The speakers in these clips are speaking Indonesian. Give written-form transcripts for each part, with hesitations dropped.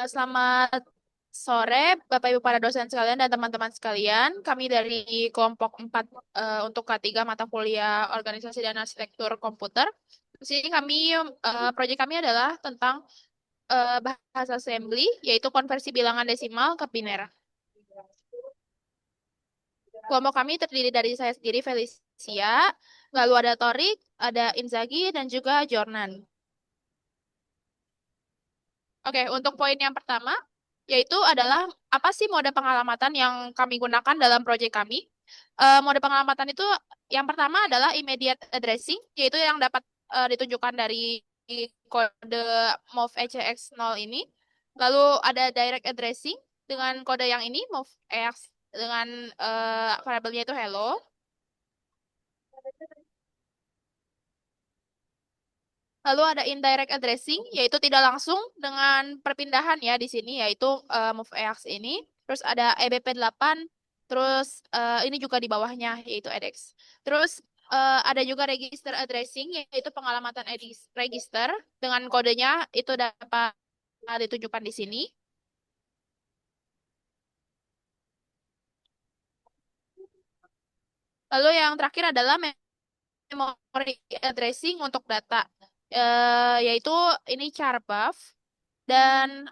Selamat sore, Bapak Ibu para dosen sekalian dan teman-teman sekalian. Kami dari kelompok 4 untuk K3 mata kuliah Organisasi dan Arsitektur Komputer. Di sini proyek kami adalah tentang bahasa assembly, yaitu konversi bilangan desimal ke biner. Kelompok kami terdiri dari saya sendiri, Felicia, lalu ada Torik, ada Inzaghi, dan juga Jornan. Oke, untuk poin yang pertama, yaitu adalah apa sih mode pengalamatan yang kami gunakan dalam proyek kami. Mode pengalamatan itu yang pertama adalah immediate addressing, yaitu yang dapat ditunjukkan dari kode move ECX 0 ini. Lalu ada direct addressing dengan kode yang ini, move EX dengan variabelnya itu hello. Lalu ada indirect addressing, yaitu tidak langsung dengan perpindahan ya di sini, yaitu move EX ini. Terus ada EBP8, terus ini juga di bawahnya, yaitu edX. Terus ada juga register addressing, yaitu pengalamatan register dengan kodenya itu dapat ditunjukkan di sini. Lalu yang terakhir adalah memory addressing untuk data, yaitu ini charbuf. Dan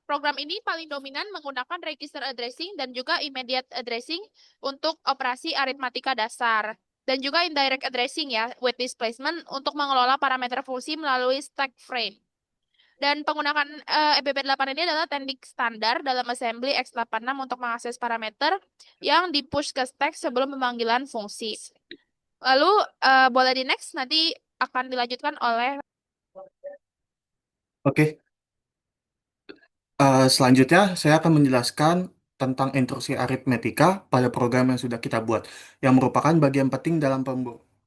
program ini paling dominan menggunakan register addressing dan juga immediate addressing untuk operasi aritmatika dasar. Dan juga indirect addressing ya, with displacement untuk mengelola parameter fungsi melalui stack frame. Dan penggunaan EBP8 ini adalah teknik standar dalam assembly x86 untuk mengakses parameter yang di-push ke stack sebelum pemanggilan fungsi. Lalu boleh di next, nanti akan dilanjutkan oleh. Oke, selanjutnya saya akan menjelaskan tentang intrusi aritmetika pada program yang sudah kita buat, yang merupakan bagian penting dalam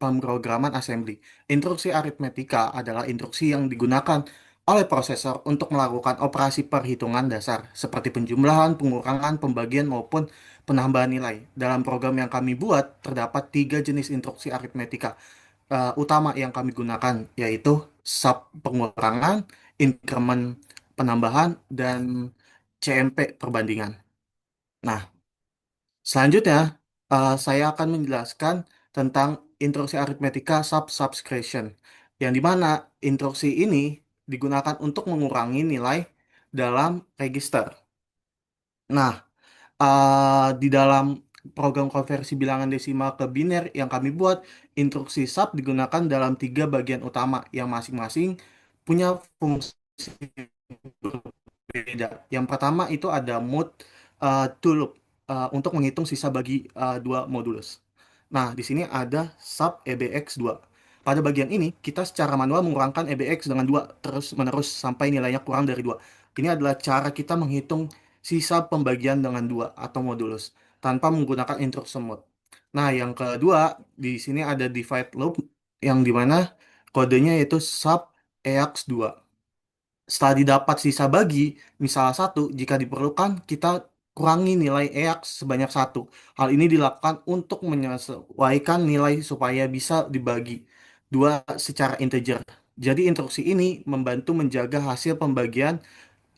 pemrograman assembly. Intrusi aritmetika adalah intruksi yang digunakan oleh prosesor untuk melakukan operasi perhitungan dasar, seperti penjumlahan, pengurangan, pembagian, maupun penambahan nilai. Dalam program yang kami buat, terdapat tiga jenis instruksi aritmetika utama yang kami gunakan, yaitu sub pengurangan, increment penambahan, dan CMP perbandingan. Nah, selanjutnya saya akan menjelaskan tentang instruksi aritmetika sub subtraction, yang dimana instruksi ini digunakan untuk mengurangi nilai dalam register. Nah, di dalam program konversi bilangan desimal ke biner yang kami buat, instruksi sub digunakan dalam tiga bagian utama yang masing-masing punya fungsi berbeda. Yang pertama itu ada mode to loop untuk menghitung sisa bagi dua modulus. Nah, di sini ada sub EBX2. Pada bagian ini, kita secara manual mengurangkan EBX dengan 2 terus-menerus sampai nilainya kurang dari 2. Ini adalah cara kita menghitung sisa pembagian dengan 2 atau modulus tanpa menggunakan instruction mode. Nah, yang kedua, di sini ada divide loop yang dimana kodenya yaitu sub EX2. Setelah didapat sisa bagi, misal satu, jika diperlukan, kita kurangi nilai EX sebanyak satu. Hal ini dilakukan untuk menyesuaikan nilai supaya bisa dibagi dua secara integer. Jadi instruksi ini membantu menjaga hasil pembagian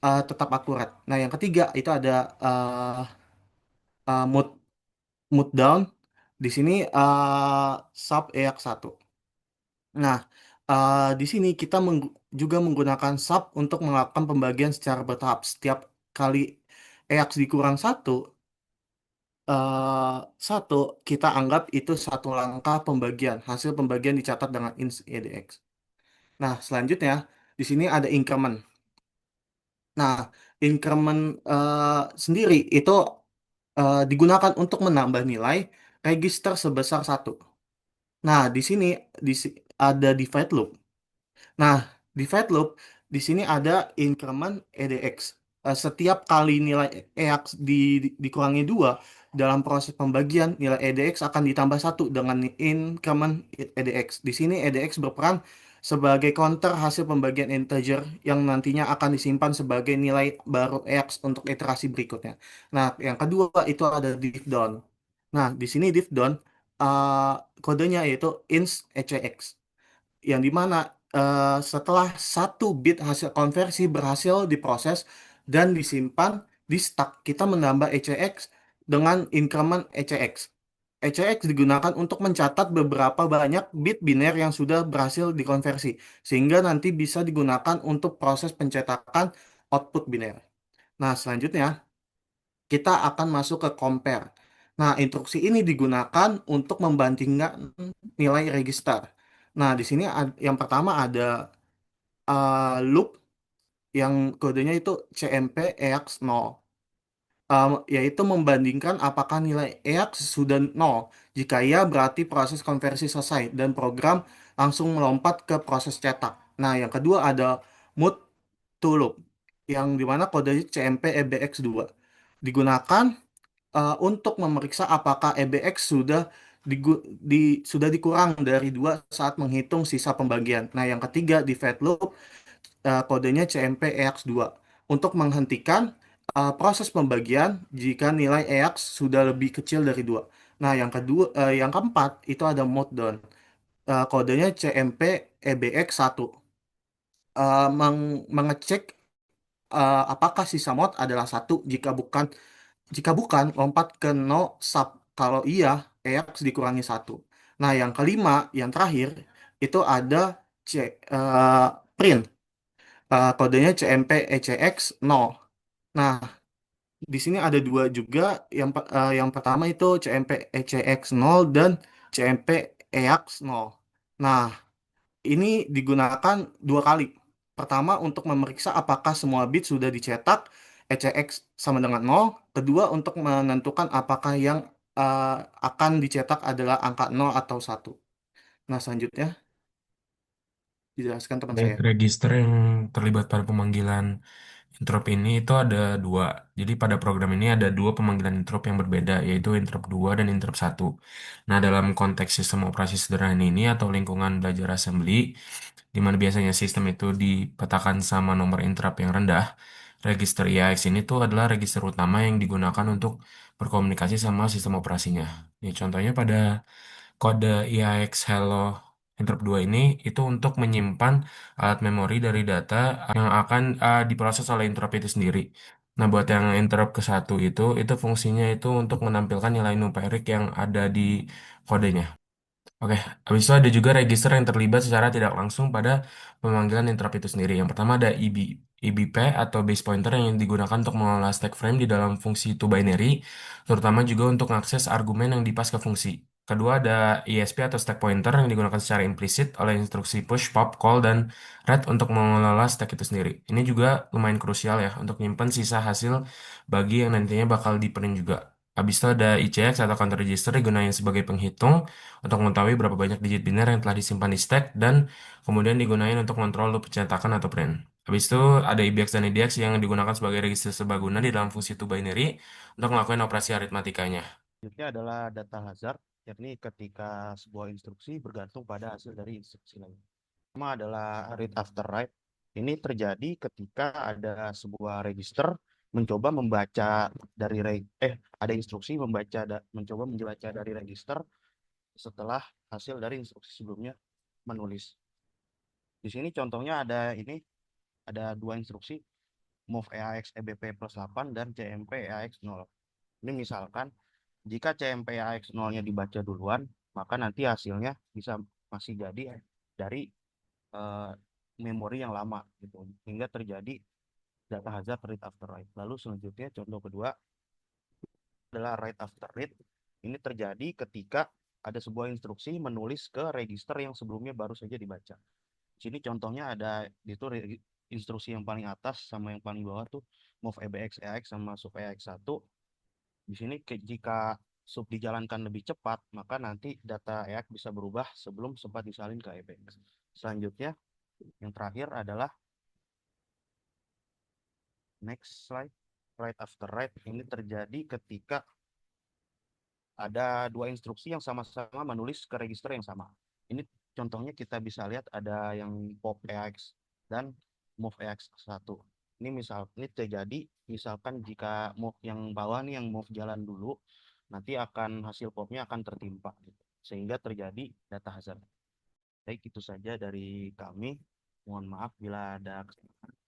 tetap akurat. Nah, yang ketiga itu ada mood mood down. Di sini sub EX1. Nah, di sini kita juga menggunakan sub untuk melakukan pembagian secara bertahap. Setiap kali EX dikurang satu, satu kita anggap itu satu langkah pembagian. Hasil pembagian dicatat dengan ins EDX. Nah, selanjutnya di sini ada increment. Nah, increment sendiri itu digunakan untuk menambah nilai register sebesar satu. Nah, di sini ada divide loop. Nah, divide loop di sini ada increment EDX. Setiap kali nilai EX dikurangi 2 dalam proses pembagian, nilai EDX akan ditambah satu dengan increment EDX. Di sini EDX berperan sebagai counter hasil pembagian integer yang nantinya akan disimpan sebagai nilai baru EX untuk iterasi berikutnya. Nah, yang kedua itu ada div down. Nah, di sini div down uh, kodenya yaitu ins ECX, yang dimana setelah satu bit hasil konversi berhasil diproses dan disimpan di stack, kita menambah ECX dengan increment ECX. ECX digunakan untuk mencatat beberapa banyak bit biner yang sudah berhasil dikonversi, sehingga nanti bisa digunakan untuk proses pencetakan output biner. Nah, selanjutnya kita akan masuk ke compare. Nah, instruksi ini digunakan untuk membandingkan nilai register. Nah, di sini yang pertama ada loop yang kodenya itu CMP EAX 0. Yaitu membandingkan apakah nilai EAX sudah 0. Jika iya, berarti proses konversi selesai dan program langsung melompat ke proses cetak. Nah, yang kedua ada move to loop, yang dimana kodenya CMP EBX 2. Digunakan untuk memeriksa apakah EBX sudah dikurang dari 2 saat menghitung sisa pembagian. Nah, yang ketiga di fed loop, kodenya CMP EX2 untuk menghentikan proses pembagian jika nilai EX sudah lebih kecil dari 2. Nah, yang keempat itu ada mode down. Kodenya CMP EBX1. Mengecek apakah sisa mode adalah satu. Jika bukan, lompat ke nol sub. Kalau iya, EX dikurangi satu. Nah, yang kelima, yang terakhir, itu ada C, eh, print. Kodenya CMP ECX 0. Nah, di sini ada dua juga. Yang pertama itu CMP ECX 0 dan CMP EAX 0. Nah, ini digunakan dua kali. Pertama, untuk memeriksa apakah semua bit sudah dicetak, ECX sama dengan 0. Kedua, untuk menentukan apakah yang eh, akan dicetak adalah angka 0 atau satu. Nah, selanjutnya dijelaskan teman Baik, saya. register yang terlibat pada pemanggilan interrupt ini itu ada dua. Jadi pada program ini ada dua pemanggilan interrupt yang berbeda, yaitu interrupt 2 dan interrupt 1. Nah, dalam konteks sistem operasi sederhana ini atau lingkungan belajar assembly, di mana biasanya sistem itu dipetakan sama nomor interrupt yang rendah, register IAX ini tuh adalah register utama yang digunakan untuk berkomunikasi sama sistem operasinya. Ya, contohnya pada kode IAX Hello Interrupt 2 ini itu untuk menyimpan alat memori dari data yang akan diproses oleh interrupt itu sendiri. Nah, buat yang interrupt ke satu itu fungsinya itu untuk menampilkan nilai numeric yang ada di kodenya. Oke, habis itu ada juga register yang terlibat secara tidak langsung pada pemanggilan interrupt itu sendiri. Yang pertama ada EBP atau base pointer yang digunakan untuk mengolah stack frame di dalam fungsi to binary, terutama juga untuk mengakses argumen yang dipas ke fungsi. Kedua ada ESP atau stack pointer yang digunakan secara implisit oleh instruksi push, pop, call, dan read untuk mengelola stack itu sendiri. Ini juga lumayan krusial ya untuk menyimpan sisa hasil bagi yang nantinya bakal di-print juga. Habis itu ada ICX atau counter register digunakan sebagai penghitung untuk mengetahui berapa banyak digit biner yang telah disimpan di stack dan kemudian digunakan untuk kontrol loop pencetakan atau print. Habis itu ada IBX dan IDX yang digunakan sebagai register serbaguna di dalam fungsi to binary untuk melakukan operasi aritmatikanya. Selanjutnya adalah data hazard, yakni ketika sebuah instruksi bergantung pada hasil dari instruksi lain. Pertama adalah read after write. Ini terjadi ketika ada sebuah register mencoba membaca dari ada instruksi mencoba membaca dari register setelah hasil dari instruksi sebelumnya menulis. Di sini contohnya ada dua instruksi move EAX EBP plus 8 dan CMP EAX 0. Ini misalkan jika CMP AX 0-nya dibaca duluan, maka nanti hasilnya bisa masih jadi dari eh, memori yang lama gitu. Hingga terjadi data hazard read after write. Lalu selanjutnya contoh kedua adalah write after read. Ini terjadi ketika ada sebuah instruksi menulis ke register yang sebelumnya baru saja dibaca. Di sini contohnya ada itu instruksi yang paling atas sama yang paling bawah tuh move EBX EX sama sub EX 1. Di sini jika sub dijalankan lebih cepat, maka nanti data EAC bisa berubah sebelum sempat disalin ke EBX. Selanjutnya, yang terakhir adalah next slide, write after write. Ini terjadi ketika ada dua instruksi yang sama-sama menulis ke register yang sama. Ini contohnya kita bisa lihat ada yang pop EAX dan move EAX 1. Ini terjadi misalkan jika move yang bawah nih yang move jalan dulu, nanti hasil popnya akan tertimpa gitu. Sehingga terjadi data hazard. Baik, itu saja dari kami. Mohon maaf bila ada kesalahan.